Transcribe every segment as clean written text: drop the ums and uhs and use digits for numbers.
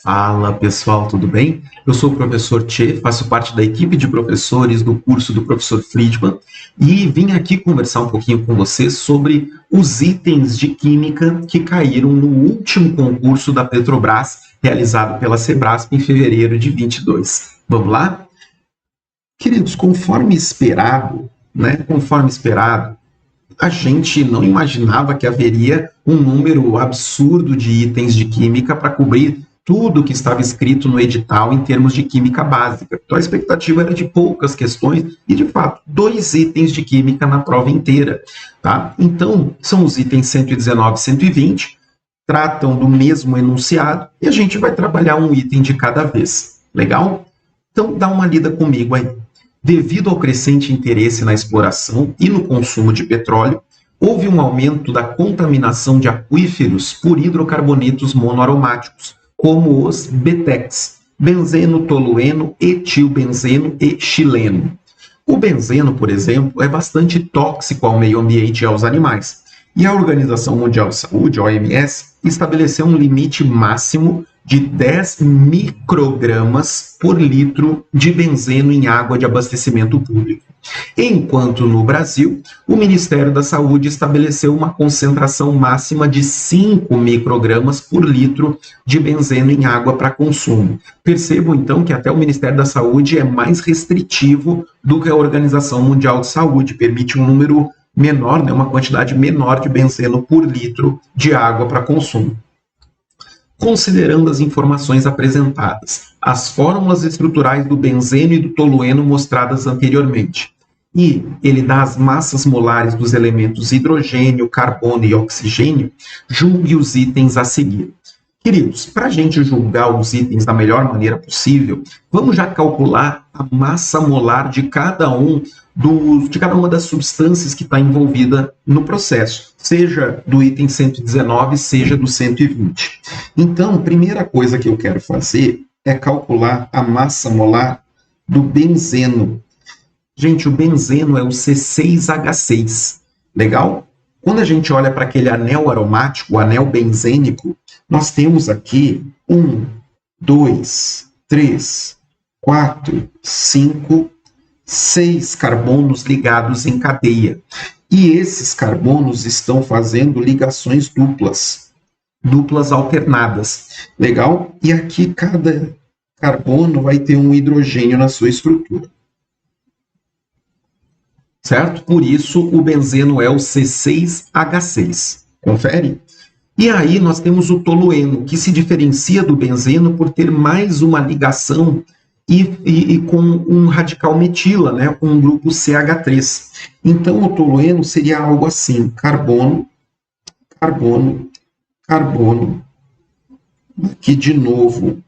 Fala pessoal, tudo bem? Eu sou o professor Tchê, faço parte da equipe de professores do curso do professor Friedman e vim aqui conversar um pouquinho com vocês sobre os itens de química que caíram no último concurso da Petrobras, realizado pela Sebrasp em fevereiro de 22. Vamos lá? Queridos, conforme esperado, a gente não imaginava que haveria um número absurdo de itens de química para cobrir tudo que estava escrito no edital em termos de química básica. Então a expectativa era de poucas questões e, de fato, 2 itens de química na prova inteira. Tá? Então, são os itens 119 e 120, tratam do mesmo enunciado e a gente vai trabalhar um item de cada vez. Legal? Então, dá uma lida comigo aí. Devido ao crescente interesse na exploração e no consumo de petróleo, houve um aumento da contaminação de aquíferos por hidrocarbonetos monoaromáticos, como os BETEX, benzeno, tolueno, etilbenzeno e xileno. O benzeno, por exemplo, é bastante tóxico ao meio ambiente e aos animais, e a Organização Mundial de Saúde, OMS, estabeleceu um limite máximo de 10 microgramas por litro de benzeno em água de abastecimento público. Enquanto no Brasil, o Ministério da Saúde estabeleceu uma concentração máxima de 5 microgramas por litro de benzeno em água para consumo. Percebam então que até o Ministério da Saúde é mais restritivo do que a Organização Mundial de Saúde, permite um número menor, uma quantidade menor de benzeno por litro de água para consumo. Considerando as informações apresentadas, as fórmulas estruturais do benzeno e do tolueno mostradas anteriormente, e ele dá as massas molares dos elementos hidrogênio, carbono e oxigênio, julgue os itens a seguir. Queridos, para a gente julgar os itens da melhor maneira possível, vamos já calcular a massa molar de cada uma das substâncias que está envolvida no processo, seja do item 119, seja do 120. Então, a primeira coisa que eu quero fazer é calcular a massa molar do benzeno. Gente, o benzeno é o C6H6, legal? Quando a gente olha para aquele anel aromático, o anel benzênico, nós temos aqui 1, 2, 3, 4, 5, 6 carbonos ligados em cadeia. E esses carbonos estão fazendo ligações duplas alternadas. Legal? E aqui cada carbono vai ter um hidrogênio na sua estrutura. Certo? Por isso o benzeno é o C6H6. Confere? E aí nós temos o tolueno, que se diferencia do benzeno por ter mais uma ligação e com um radical metila, com um grupo CH3. Então o tolueno seria algo assim: carbono, carbono, carbono, aqui de novo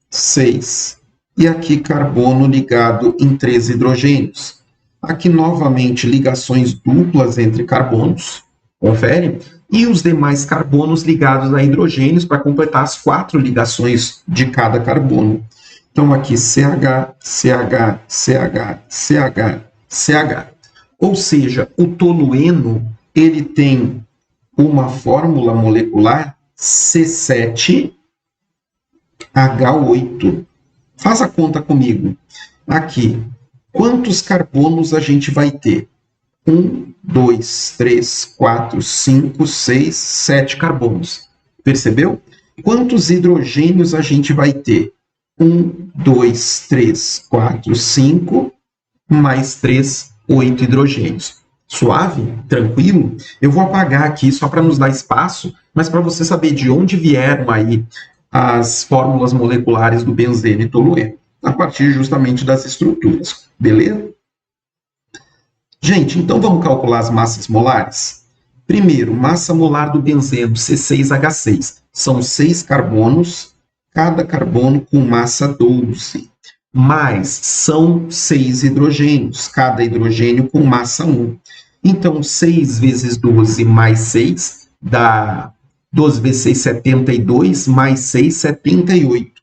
6, e aqui carbono ligado em 3 hidrogênios. Aqui novamente ligações duplas entre carbonos, confere? E os demais carbonos ligados a hidrogênios para completar as 4 ligações de cada carbono. Então aqui CH, CH, CH, CH, CH. Ou seja, o tolueno ele tem uma fórmula molecular C7H8. Faz a conta comigo. Aqui, quantos carbonos a gente vai ter? 1, 2, 3, 4, 5, 6, 7 carbonos. Percebeu? Quantos hidrogênios a gente vai ter? 1, 2, 3, 4, 5, mais 3, 8 hidrogênios. Suave? Tranquilo? Eu vou apagar aqui só para nos dar espaço, mas para você saber de onde vieram aí as fórmulas moleculares do benzeno e tolueno, a partir justamente das estruturas. Beleza? Gente, então vamos calcular as massas molares? Primeiro, massa molar do benzeno, C6H6. São 6 carbonos, cada carbono com massa 12. Mas são 6 hidrogênios, cada hidrogênio com massa 1. Então, 6 vezes 12 mais 6 dá 12 vezes 6, 72, mais 6, 78.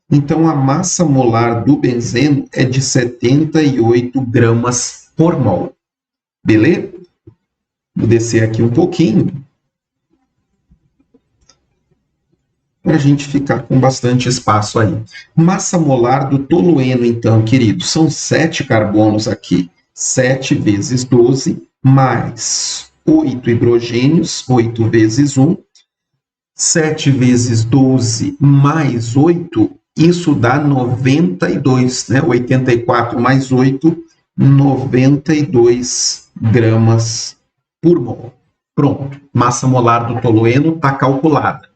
Então, a massa molar do benzeno é de 78 gramas por mol. Beleza? Vou descer aqui um pouquinho. para a gente ficar com bastante espaço aí. Massa molar do tolueno, então, querido, são 7 carbonos aqui. 7 vezes 12, mais 8 hidrogênios, 8 vezes 1. 7 vezes 12 mais 8, isso dá 92, né? 84 mais 8, 92 gramas por mol. Pronto, massa molar do tolueno está calculada.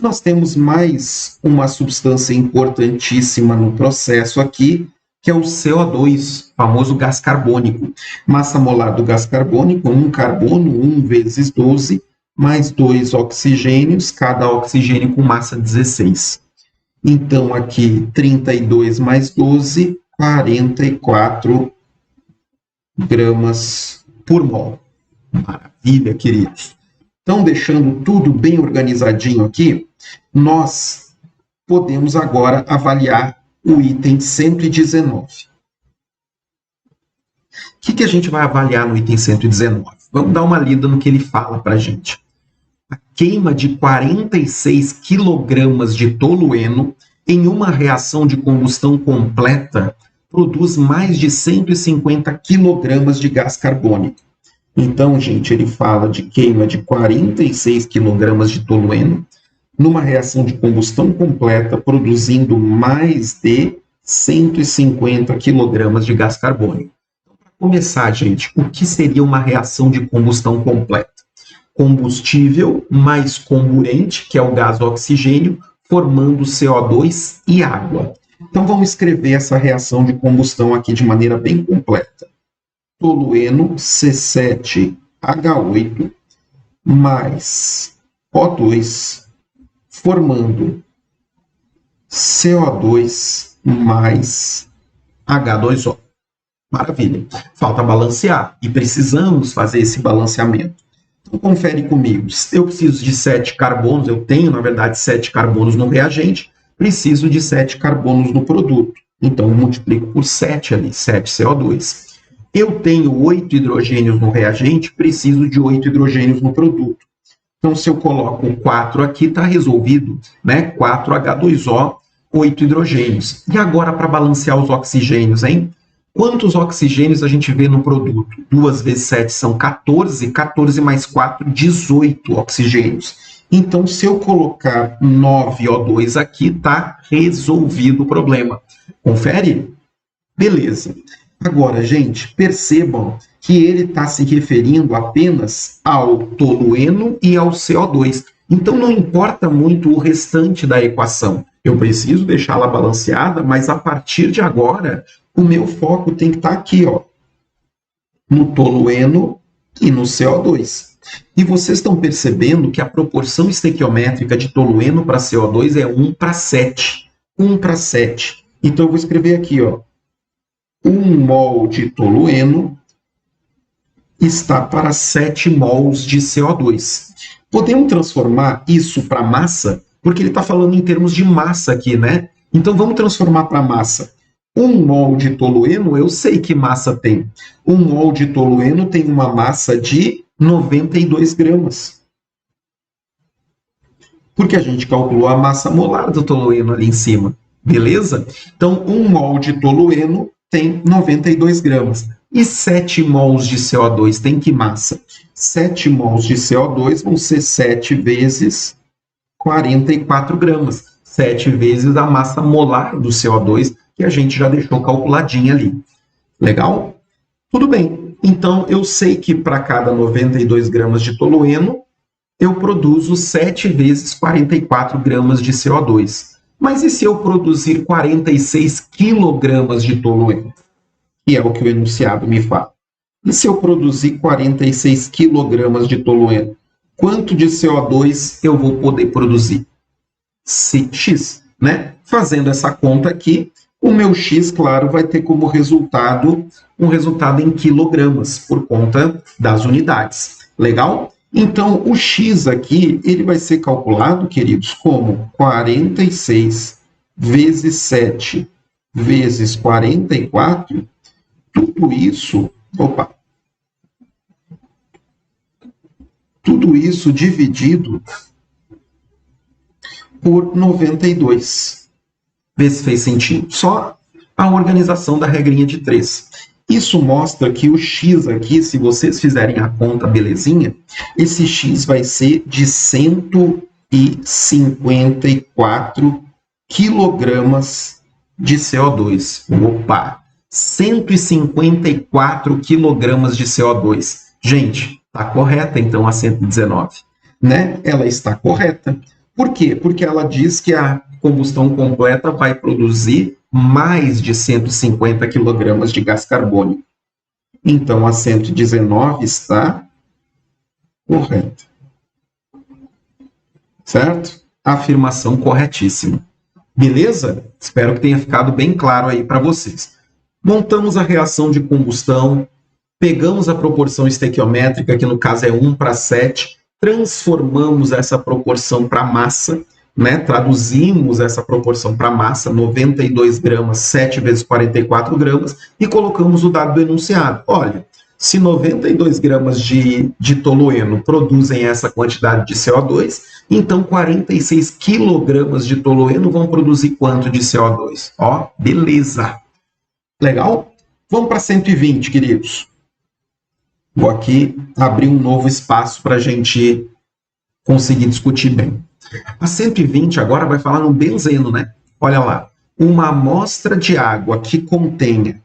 Nós temos mais uma substância importantíssima no processo aqui, que é o CO2, famoso gás carbônico. Massa molar do gás carbônico, 1 carbono, 1 vezes 12, mais 2 oxigênios, cada oxigênio com massa 16. Então, aqui, 32 mais 12, 44 gramas por mol. Maravilha, queridos. Então, deixando tudo bem organizadinho aqui, nós podemos agora avaliar o item 119. O que a gente vai avaliar no item 119? Vamos dar uma lida no que ele fala para a gente. A queima de 46 quilogramas de tolueno em uma reação de combustão completa produz mais de 150 quilogramas de gás carbônico. Então, gente, ele fala de queima de 46 quilogramas de tolueno numa reação de combustão completa, produzindo mais de 150 quilogramas de gás carbônico. Então, para começar, gente, o que seria uma reação de combustão completa? Combustível mais comburente, que é o gás oxigênio, formando CO2 e água. Então, vamos escrever essa reação de combustão aqui de maneira bem completa. Tolueno C7H8 mais O2 formando CO2 mais H2O. Maravilha. Falta balancear e precisamos fazer esse balanceamento. Então, confere comigo. Eu preciso de 7 carbonos, eu tenho, na verdade, 7 carbonos no reagente, preciso de 7 carbonos no produto. Então, eu multiplico por 7 ali, 7 CO2. Eu tenho 8 hidrogênios no reagente, preciso de 8 hidrogênios no produto. Então, se eu coloco 4 aqui, está resolvido, né? 4H2O, 8 hidrogênios. E agora, para balancear os oxigênios, hein? Quantos oxigênios a gente vê no produto? 2 vezes 7 são 14, 14 mais 4, 18 oxigênios. Então, se eu colocar 9O2 aqui, está resolvido o problema. Confere? Beleza. Agora, gente, percebam que ele está se referindo apenas ao tolueno e ao CO2. Então, não importa muito o restante da equação. Eu preciso deixá-la balanceada, mas a partir de agora, o meu foco tem que estar aqui, ó, no tolueno e no CO2. E vocês estão percebendo que a proporção estequiométrica de tolueno para CO2 é 1 para 7. 1 para 7. Então, eu vou escrever aqui, ó, 1 mol de tolueno está para 7 mols de CO2. Podemos transformar isso para massa, porque ele está falando em termos de massa aqui, né? Então, vamos transformar para massa. 1 mol de tolueno, eu sei que massa tem. 1 mol de tolueno tem uma massa de 92 gramas. Porque a gente calculou a massa molar do tolueno ali em cima. Beleza? Então, 1 mol de tolueno tem 92 gramas. E 7 mols de CO2 tem que massa? 7 mols de CO2 vão ser 7 vezes 44 gramas. 7 vezes a massa molar do CO2, que a gente já deixou calculadinha ali. Legal? Tudo bem. Então, eu sei que para cada 92 gramas de tolueno, eu produzo 7 vezes 44 gramas de CO2. Mas e se eu produzir 46 quilogramas de tolueno? Que é o que o enunciado me fala. E se eu produzir 46 quilogramas de tolueno? Quanto de CO2 eu vou poder produzir? X, né? Fazendo essa conta aqui, o meu X, claro, vai ter como resultado um resultado em quilogramas, por conta das unidades. Legal? Então, o X aqui, ele vai ser calculado, queridos, como 46 vezes 7 vezes 44, tudo isso dividido por 92. Vê se fez sentido. Só a organização da regrinha de 3. Isso mostra que o X aqui, se vocês fizerem a conta belezinha, esse X vai ser de 154 quilogramas de CO2. Opa! 154 quilogramas de CO2. Gente, está correta então a 119, né? Ela está correta. Por quê? Porque ela diz que a combustão completa vai produzir mais de 150 quilogramas de gás carbônico. Então, a 119 está correta. Certo? Afirmação corretíssima. Beleza? Espero que tenha ficado bem claro aí para vocês. Montamos a reação de combustão, pegamos a proporção estequiométrica, que no caso é 1:7, transformamos essa proporção para massa, né? Traduzimos essa proporção para massa, 92 gramas, 7 vezes 44 gramas, e colocamos o dado do enunciado. Olha, se 92 gramas de tolueno produzem essa quantidade de CO2, então 46 quilogramas de tolueno vão produzir quanto de CO2? Ó, beleza! Legal? Vamos para 120, queridos. Vou aqui abrir um novo espaço para a gente conseguir discutir bem. A 120 agora vai falar no benzeno, né? Olha lá. Uma amostra de água que contenha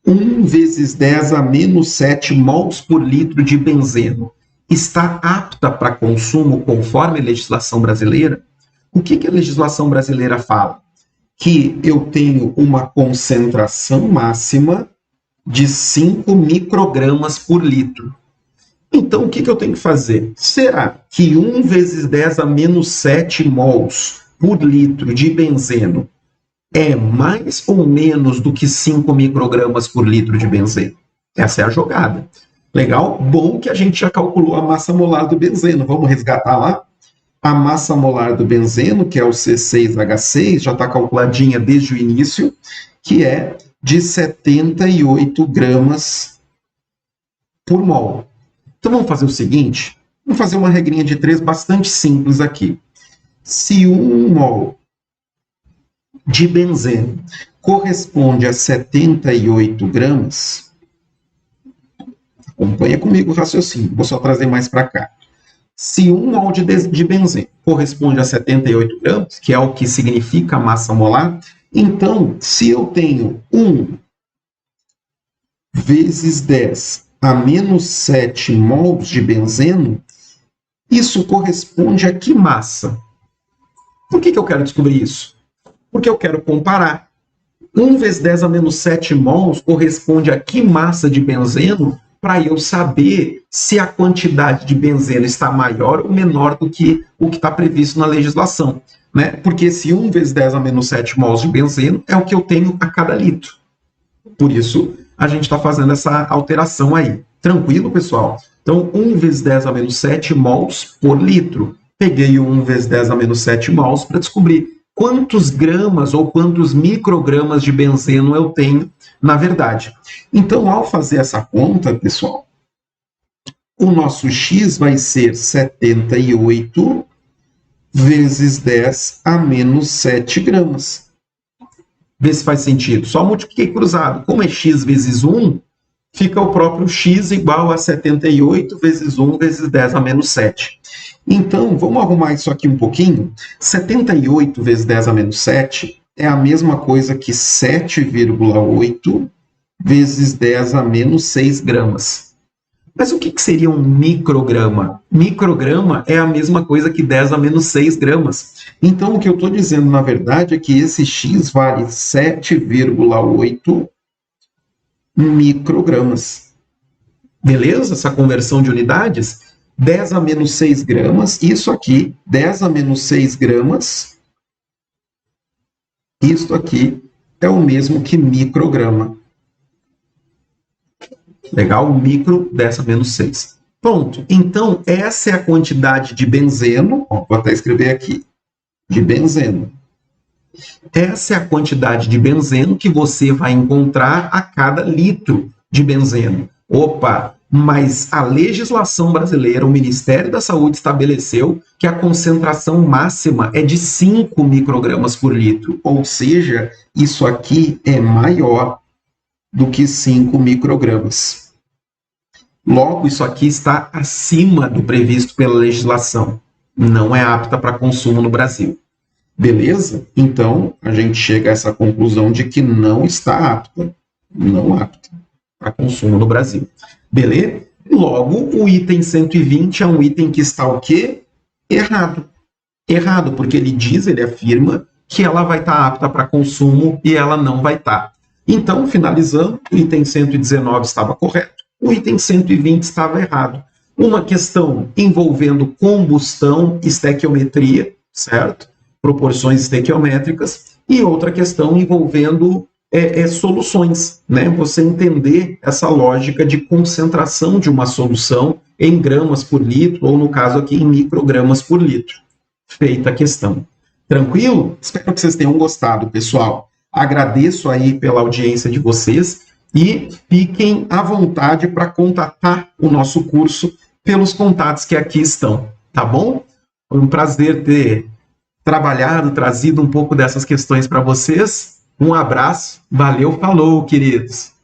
1 vezes 10 a menos 7 mols por litro de benzeno está apta para consumo conforme a legislação brasileira? O que a legislação brasileira fala? Que eu tenho uma concentração máxima de 5 microgramas por litro. Então, o que eu tenho que fazer? Será que 1 vezes 10 a menos 7 mols por litro de benzeno é mais ou menos do que 5 microgramas por litro de benzeno? Essa é a jogada. Legal? Bom que a gente já calculou a massa molar do benzeno. Vamos resgatar lá? A massa molar do benzeno, que é o C6H6, já está calculadinha desde o início, que é de 78 gramas por mol. Então vamos fazer o seguinte, vamos fazer uma regrinha de 3 bastante simples aqui. Se 1 mol de benzeno corresponde a 78 gramas, acompanha comigo o raciocínio, vou só trazer mais para cá. Se 1 mol de benzeno corresponde a 78 gramas, que é o que significa a massa molar, então, se eu tenho 1 vezes 10 a menos 7 mols de benzeno, isso corresponde a que massa? Por que eu quero descobrir isso? Porque eu quero comparar. 1 vezes 10 a menos 7 mols corresponde a que massa de benzeno, para eu saber se a quantidade de benzeno está maior ou menor do que o que está previsto na legislação. Né? Porque se 1 vezes 10 a menos 7 mols de benzeno é o que eu tenho a cada litro. Por isso, a gente está fazendo essa alteração aí. Tranquilo, pessoal? Então, 1 vezes 10 a menos 7 mols por litro. Peguei o 1 vezes 10 a menos 7 mols para descobrir quantos gramas ou quantos microgramas de benzeno eu tenho, na verdade. Então, ao fazer essa conta, pessoal, o nosso X vai ser 78 vezes 10 a menos 7 gramas. Vê se faz sentido. Só multipliquei cruzado. Como é X vezes 1, fica o próprio X igual a 78 vezes 1 vezes 10 a menos 7. Então, vamos arrumar isso aqui um pouquinho. 78 vezes 10 a menos 7 é a mesma coisa que 7,8 vezes 10 a menos 6 gramas. Mas o que seria um micrograma? Micrograma é a mesma coisa que 10 a menos 6 gramas. Então, o que eu estou dizendo, na verdade, é que esse X vale 7,8 microgramas. Beleza? Essa conversão de unidades? 10 a menos 6 gramas, isso aqui, 10 a menos 6 gramas, isto aqui é o mesmo que micrograma. Legal? Micro, 10 a menos 6. Pronto. Então, essa é a quantidade de benzeno, ó, vou até escrever aqui, de benzeno. Essa é a quantidade de benzeno que você vai encontrar a cada litro de benzeno. Opa, mas a legislação brasileira, o Ministério da Saúde estabeleceu que a concentração máxima é de 5 microgramas por litro, ou seja, isso aqui é maior do que 5 microgramas. Logo, isso aqui está acima do previsto pela legislação. Não é apta para consumo no Brasil. Beleza? Então, a gente chega a essa conclusão de que não está apta. Não apta para consumo no Brasil. Beleza? Logo, o item 120 é um item que está o quê? Errado. Errado, porque ele afirma que ela vai estar apta para consumo e ela não vai estar. Então, finalizando, o item 119 estava correto, o item 120 estava errado. Uma questão envolvendo combustão, estequiometria, certo? Proporções estequiométricas, e outra questão envolvendo soluções, né? Você entender essa lógica de concentração de uma solução em gramas por litro, ou no caso aqui em microgramas por litro. Feita a questão. Tranquilo? Espero que vocês tenham gostado, pessoal. Agradeço aí pela audiência de vocês e fiquem à vontade para contatar o nosso curso pelos contatos que aqui estão, tá bom? Foi um prazer ter trabalhado, trazido um pouco dessas questões para vocês. Um abraço, valeu, falou, queridos!